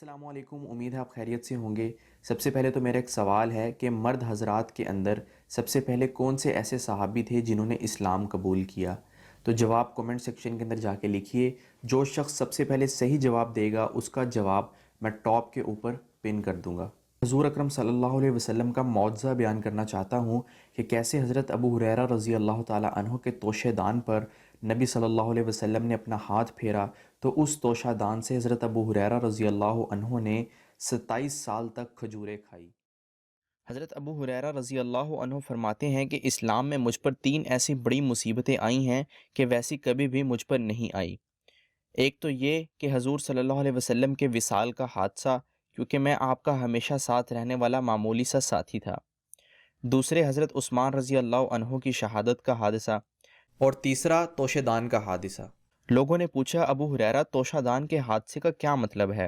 السلام علیکم، امید ہے آپ خیریت سے ہوں گے۔ سب سے پہلے تو میرا ایک سوال ہے کہ مرد حضرات کے اندر سب سے پہلے کون سے ایسے صحابی تھے جنہوں نے اسلام قبول کیا؟ تو جواب کومنٹ سیکشن کے اندر جا کے لکھیے۔ جو شخص سب سے پہلے صحیح جواب دے گا اس کا جواب میں ٹاپ کے اوپر پن کر دوں گا۔ حضور اکرم صلی اللہ علیہ وسلم کا معجزہ بیان کرنا چاہتا ہوں کہ کیسے حضرت ابو ہریرہ رضی اللہ تعالیٰ عنہ کے توشہ دان پر نبی صلی اللہ علیہ وسلم نے اپنا ہاتھ پھیرا تو اس توشہ دان سے حضرت ابو ہریرہ رضی اللہ عنہ نے 27 سال تک کھجوریں کھائی۔ حضرت ابو ہریرہ رضی اللہ عنہ فرماتے ہیں کہ اسلام میں مجھ پر 3 ایسی بڑی مصیبتیں آئی ہیں کہ ویسی کبھی بھی مجھ پر نہیں آئی۔ ایک تو یہ کہ حضور صلی اللہ علیہ وسلم کے وصال کا حادثہ، کیونکہ میں آپ کا ہمیشہ ساتھ رہنے والا معمولی سا ساتھی تھا۔ دوسرے حضرت عثمان رضی اللہ عنہ کی شہادت کا حادثہ، اور تیسرا توشہ دان کا حادثہ۔ لوگوں نے پوچھا ابو ہریرہ توشہ دان کے حادثے کا کیا مطلب ہے؟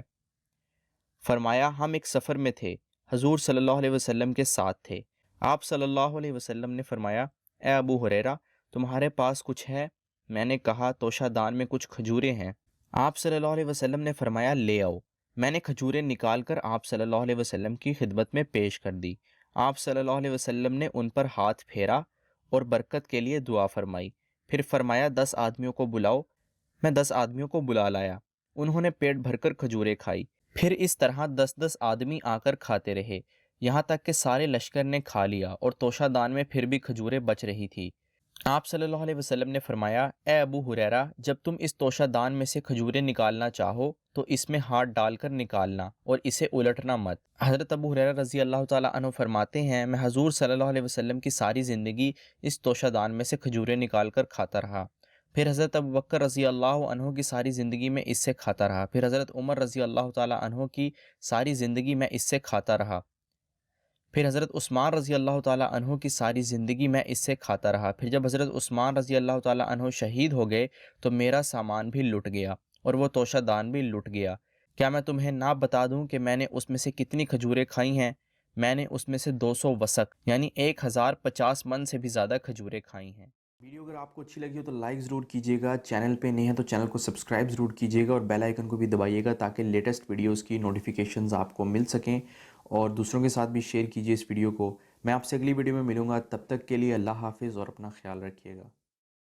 فرمایا ہم ایک سفر میں تھے، حضور صلی اللہ علیہ وسلم کے ساتھ تھے۔ آپ صلی اللہ علیہ وسلم نے فرمایا اے ابو ہریرہ تمہارے پاس کچھ ہے؟ میں نے کہا توشہ دان میں کچھ کھجوریں ہیں۔ آپ صلی اللہ علیہ وسلم نے فرمایا لے آؤ۔ میں نے کھجوریں نکال کر آپ صلی اللہ علیہ وسلم کی خدمت میں پیش کر دی۔ آپ صلی اللہ علیہ وسلم نے ان پر ہاتھ پھیرا اور برکت کے لیے دعا فرمائی، پھر فرمایا 10 آدمیوں کو بلاؤ۔ میں 10 آدمیوں کو بلا لایا، انہوں نے پیٹ بھر کر کھجوریں کھائی۔ پھر اس طرح 10 آدمی آ کر کھاتے رہے، یہاں تک کہ سارے لشکر نے کھا لیا اور توشہ دان میں پھر بھی کھجوریں بچ رہی تھی۔ آپ صلی اللہ علیہ وسلم نے فرمایا اے ابو ہریرہ جب تم اس توشہ دان میں سے کھجوریں نکالنا چاہو تو اس میں ہاتھ ڈال کر نکالنا اور اسے الٹنا مت۔ حضرت ابو ہریرہ رضی اللہ تعالیٰ عنہ فرماتے ہیں میں حضور صلی اللہ علیہ وسلم کی ساری زندگی اس توشہ دان میں سے کھجوریں نکال کر کھاتا رہا۔ پھر حضرت ابوبکر رضی اللہ عنہ کی ساری زندگی میں اس سے کھاتا رہا۔ پھر حضرت عمر رضی اللہ تعالیٰ عنہ کی ساری زندگی میں اس سے کھاتا رہا۔ پھر حضرت عثمان رضی اللہ تعالیٰ عنہ کی ساری زندگی میں اس سے کھاتا رہا۔ پھر جب حضرت عثمان رضی اللہ تعالیٰ عنہ شہید ہو گئے تو میرا سامان بھی لٹ گیا اور وہ توشہ دان بھی لٹ گیا۔ کیا میں تمہیں نہ بتا دوں کہ میں نے اس میں سے کتنی کھجوریں کھائی ہیں؟ میں نے اس میں سے 200 وسق یعنی 1050 من سے بھی زیادہ کھجوریں کھائی ہیں۔ ویڈیو اگر آپ کو اچھی لگی ہو تو لائک ضرور کیجیے گا، چینل پہ نہیں ہے تو چینل کو سبسکرائب ضرور کیجیے گا اور بیل آئیکن کو بھی دبائیے گا تاکہ لیٹسٹ ویڈیوز کی نوٹیفیکیشنز آپ کو مل سکیں، اور دوسروں کے ساتھ بھی شیئر کیجیے اس ویڈیو کو۔ میں آپ سے اگلی ویڈیو میں ملوں گا، تب تک کے لیے اللہ حافظ اور اپنا خیال رکھیے گا۔